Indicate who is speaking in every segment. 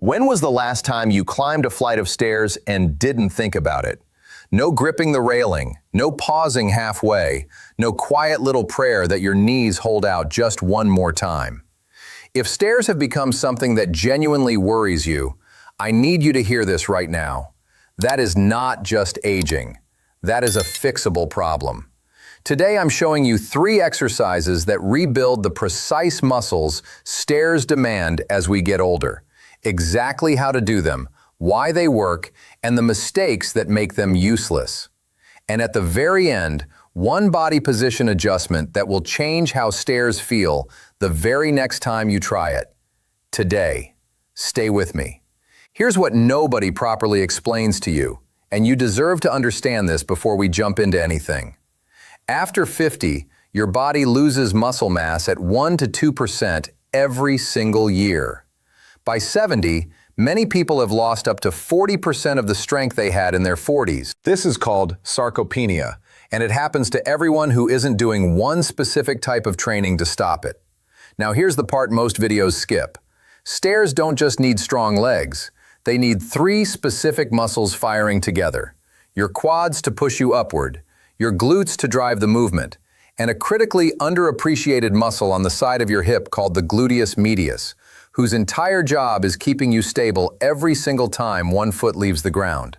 Speaker 1: When was the last time you climbed a flight of stairs and didn't think about it? No gripping the railing, no pausing halfway, no quiet little prayer that your knees hold out just one more time. If stairs have become something that genuinely worries you, I need you to hear this right now. That is not just aging. That is a fixable problem. Today I'm showing you 3 exercises that rebuild the precise muscles stairs demand as we get older. Exactly how to do them, why they work, and the mistakes that make them useless. And at the very end, one body position adjustment that will change how stairs feel the very next time you try it. Today, stay with me. Here's what nobody properly explains to you, and you deserve to understand this before we jump into anything. After 50, your body loses muscle mass at 1 to 2% every single year. By 70, many people have lost up to 40% of the strength they had in their 40s. This is called sarcopenia, and it happens to everyone who isn't doing one specific type of training to stop it. Now here's the part most videos skip. Stairs don't just need strong legs. They need 3 specific muscles firing together. Your quads to push you upward, your glutes to drive the movement, and a critically underappreciated muscle on the side of your hip called the gluteus medius, whose entire job is keeping you stable every single time one foot leaves the ground.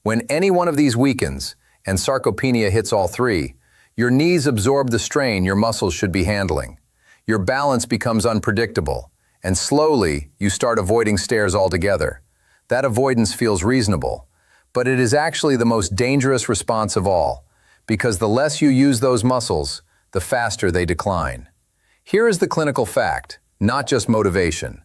Speaker 1: When any one of these weakens, and sarcopenia hits all 3, your knees absorb the strain your muscles should be handling. Your balance becomes unpredictable, and slowly you start avoiding stairs altogether. That avoidance feels reasonable, but it is actually the most dangerous response of all, because the less you use those muscles, the faster they decline. Here is the clinical fact, not just motivation.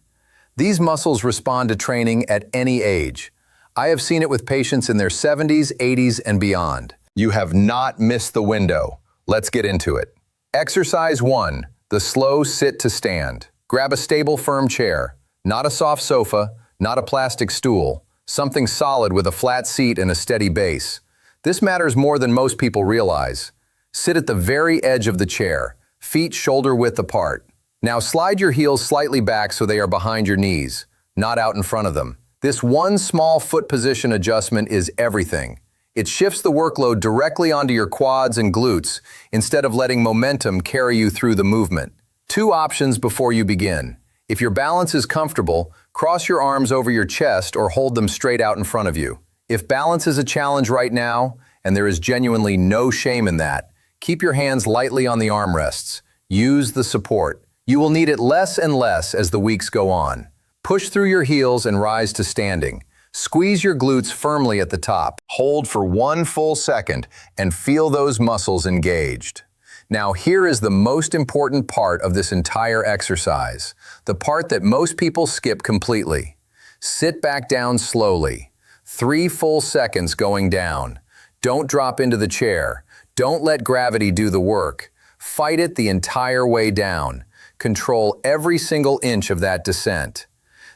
Speaker 1: These muscles respond to training at any age. I have seen it with patients in their 70s, 80s, and beyond. You have not missed the window. Let's get into it. Exercise 1, the slow sit to stand. Grab a stable, firm chair, not a soft sofa, not a plastic stool, something solid with a flat seat and a steady base. This matters more than most people realize. Sit at the very edge of the chair, feet shoulder width apart. Now slide your heels slightly back so they are behind your knees, not out in front of them. This one small foot position adjustment is everything. It shifts the workload directly onto your quads and glutes instead of letting momentum carry you through the movement. 2 options before you begin. If your balance is comfortable, cross your arms over your chest or hold them straight out in front of you. If balance is a challenge right now, and there is genuinely no shame in that, keep your hands lightly on the armrests. Use the support. You will need it less and less as the weeks go on. Push through your heels and rise to standing. Squeeze your glutes firmly at the top. Hold for 1 full second and feel those muscles engaged. Now here is the most important part of this entire exercise, the part that most people skip completely. Sit back down slowly. 3 full seconds going down. Don't drop into the chair. Don't let gravity do the work. Fight it the entire way down. Control every single inch of that descent.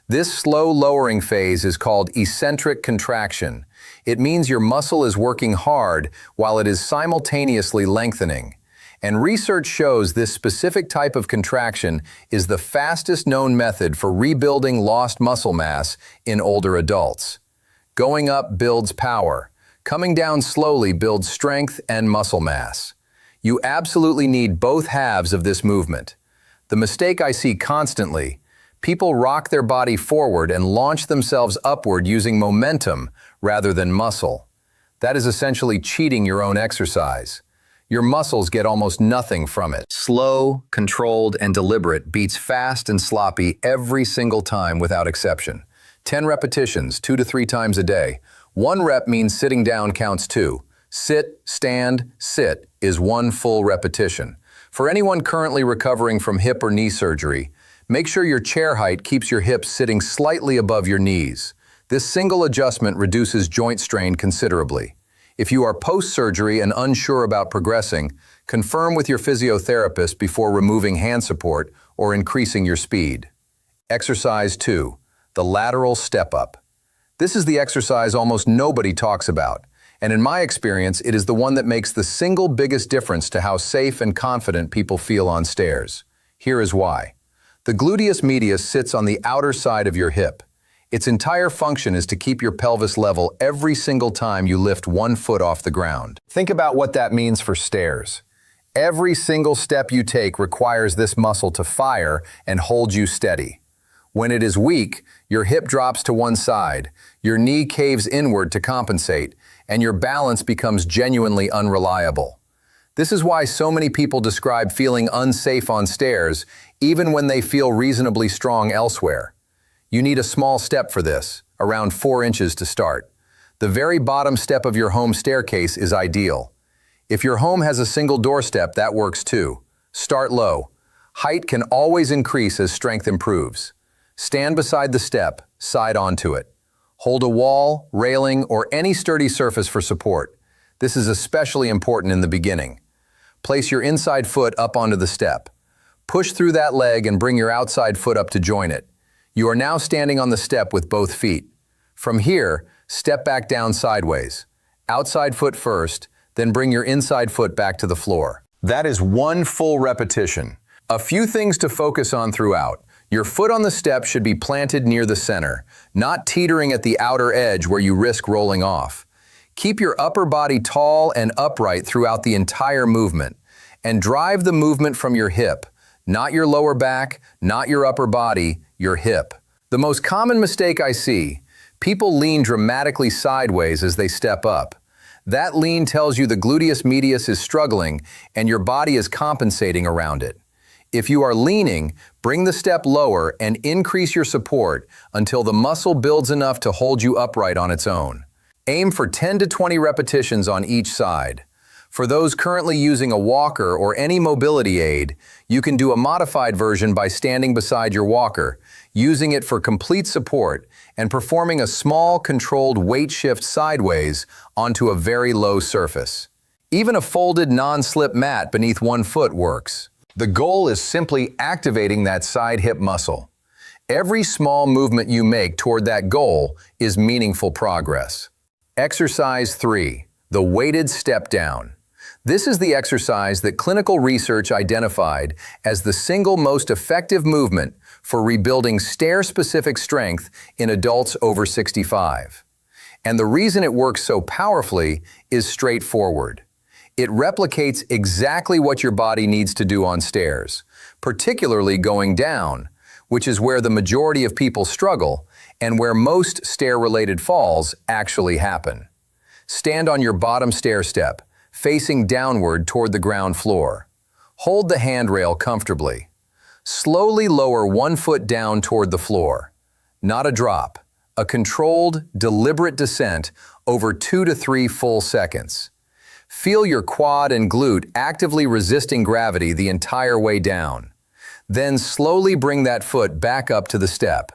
Speaker 1: This slow lowering phase is called eccentric contraction. It means your muscle is working hard while it is simultaneously lengthening. And research shows this specific type of contraction is the fastest known method for rebuilding lost muscle mass in older adults. Going up builds power. Coming down slowly builds strength and muscle mass. You absolutely need both halves of this movement. The mistake I see constantly, people rock their body forward and launch themselves upward using momentum rather than muscle. That is essentially cheating your own exercise. Your muscles get almost nothing from it. Slow, controlled, and deliberate beats fast and sloppy every single time without exception. 10 repetitions, 2 to 3 times a day. 1 rep means sitting down counts 2. Sit, stand, sit is 1 full repetition. For anyone currently recovering from hip or knee surgery, make sure your chair height keeps your hips sitting slightly above your knees. This single adjustment reduces joint strain considerably. If you are post-surgery and unsure about progressing, confirm with your physiotherapist before removing hand support or increasing your speed. Exercise 2, the lateral step-up. This is the exercise almost nobody talks about, and in my experience, it is the one that makes the single biggest difference to how safe and confident people feel on stairs. Here is why. The gluteus medius sits on the outer side of your hip. Its entire function is to keep your pelvis level every single time you lift one foot off the ground. Think about what that means for stairs. Every single step you take requires this muscle to fire and hold you steady. When it is weak, your hip drops to one side, your knee caves inward to compensate, and your balance becomes genuinely unreliable. This is why so many people describe feeling unsafe on stairs, even when they feel reasonably strong elsewhere. You need a small step for this, around 4 inches to start. The very bottom step of your home staircase is ideal. If your home has a single doorstep, that works too. Start low. Height can always increase as strength improves. Stand beside the step, side onto it. Hold a wall, railing, or any sturdy surface for support. This is especially important in the beginning. Place your inside foot up onto the step. Push through that leg and bring your outside foot up to join it. You are now standing on the step with both feet. From here, step back down sideways. Outside foot first, then bring your inside foot back to the floor. That is one full repetition. A few things to focus on throughout. Your foot on the step should be planted near the center, not teetering at the outer edge where you risk rolling off. Keep your upper body tall and upright throughout the entire movement, and drive the movement from your hip, not your lower back, not your upper body, your hip. The most common mistake I see, people lean dramatically sideways as they step up. That lean tells you the gluteus medius is struggling and your body is compensating around it. If you are leaning, bring the step lower and increase your support until the muscle builds enough to hold you upright on its own. Aim for 10 to 20 repetitions on each side. For those currently using a walker or any mobility aid, you can do a modified version by standing beside your walker, using it for complete support, and performing a small, controlled weight shift sideways onto a very low surface. Even a folded non-slip mat beneath one foot works. The goal is simply activating that side hip muscle. Every small movement you make toward that goal is meaningful progress. Exercise 3, the weighted step down. This is the exercise that clinical research identified as the single most effective movement for rebuilding stair-specific strength in adults over 65. And the reason it works so powerfully is straightforward. It replicates exactly what your body needs to do on stairs, particularly going down, which is where the majority of people struggle and where most stair-related falls actually happen. Stand on your bottom stair step, facing downward toward the ground floor. Hold the handrail comfortably. Slowly lower one foot down toward the floor. Not a drop, a controlled, deliberate descent over 2 to 3 full seconds. Feel your quad and glute actively resisting gravity the entire way down. Then slowly bring that foot back up to the step.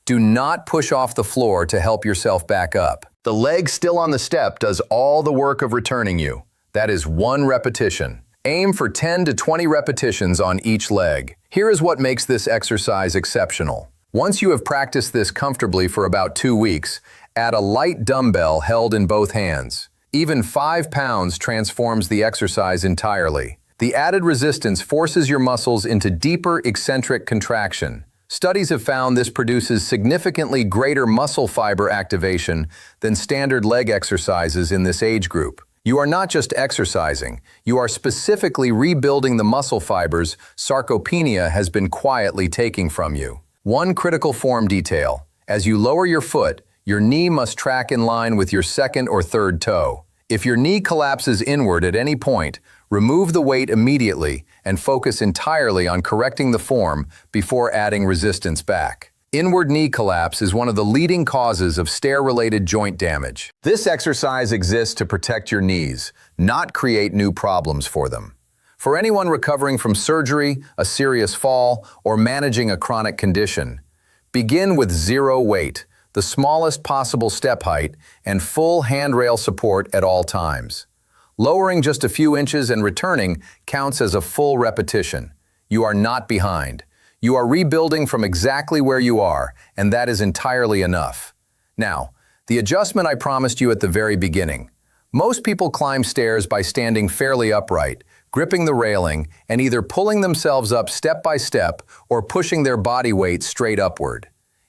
Speaker 1: Do not push off the floor to help yourself back up. The leg still on the step does all the work of returning you. That is one repetition. Aim for 10 to 20 repetitions on each leg. Here is what makes this exercise exceptional. Once you have practiced this comfortably for about 2 weeks, add a light dumbbell held in both hands. Even 5 pounds transforms the exercise entirely. The added resistance forces your muscles into deeper eccentric contraction. Studies have found this produces significantly greater muscle fiber activation than standard leg exercises in this age group. You are not just exercising, you are specifically rebuilding the muscle fibers sarcopenia has been quietly taking from you. One critical form detail: as you lower your foot, your knee must track in line with your second or third toe. If your knee collapses inward at any point, remove the weight immediately and focus entirely on correcting the form before adding resistance back. Inward knee collapse is one of the leading causes of stair-related joint damage. This exercise exists to protect your knees, not create new problems for them. For anyone recovering from surgery, a serious fall, or managing a chronic condition, begin with 0 weight, the smallest possible step height, and full handrail support at all times. Lowering just a few inches and returning counts as a full repetition. You are not behind. You are rebuilding from exactly where you are, and that is entirely enough. Now, the adjustment I promised you at the very beginning. Most people climb stairs by standing fairly upright, gripping the railing, and either pulling themselves up step by step or pushing their body weight straight upward.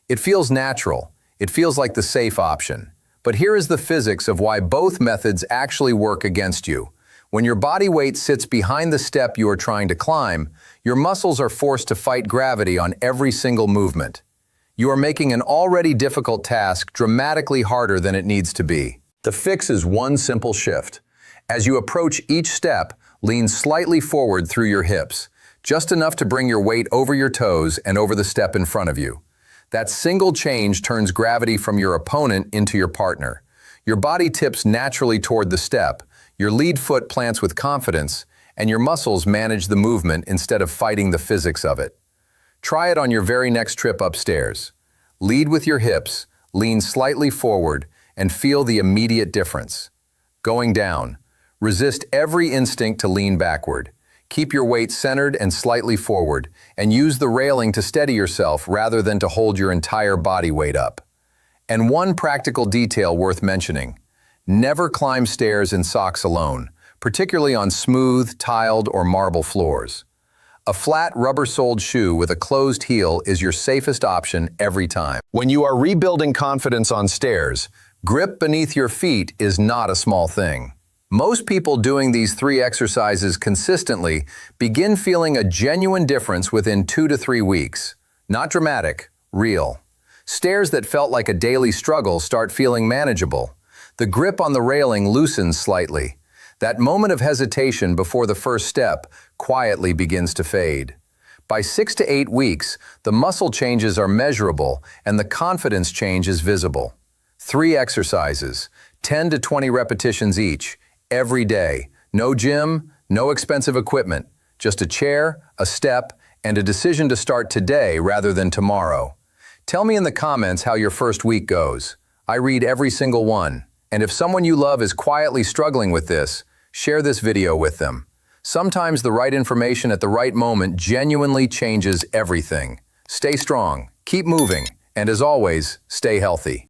Speaker 1: It feels natural. It feels like the safe option. But here is the physics of why both methods actually work against you. When your body weight sits behind the step you are trying to climb, your muscles are forced to fight gravity on every single movement. You are making an already difficult task dramatically harder than it needs to be. The fix is one simple shift. As you approach each step, lean slightly forward through your hips, just enough to bring your weight over your toes and over the step in front of you. That single change turns gravity from your opponent into your partner. Your body tips naturally toward the step, your lead foot plants with confidence, and your muscles manage the movement instead of fighting the physics of it. Try it on your very next trip upstairs. Lead with your hips, lean slightly forward, and feel the immediate difference. Going down. Resist every instinct to lean backward. Keep your weight centered and slightly forward, and use the railing to steady yourself rather than to hold your entire body weight up. And one practical detail worth mentioning. Never climb stairs in socks alone, particularly on smooth, tiled, or marble floors. A flat, rubber-soled shoe with a closed heel is your safest option every time. When you are rebuilding confidence on stairs, grip beneath your feet is not a small thing. Most people doing these 3 exercises consistently begin feeling a genuine difference within 2 to 3 weeks. Not dramatic, real. Stairs that felt like a daily struggle start feeling manageable. The grip on the railing loosens slightly. That moment of hesitation before the first step quietly begins to fade. By 6 to 8 weeks, the muscle changes are measurable and the confidence change is visible. 3 exercises, 10 to 20 repetitions each, every day. No gym, no expensive equipment, just a chair, a step, and a decision to start today rather than tomorrow. Tell me in the comments how your first week goes. I read every single one. And if someone you love is quietly struggling with this, share this video with them. Sometimes the right information at the right moment genuinely changes everything. Stay strong, keep moving, and as always, stay healthy.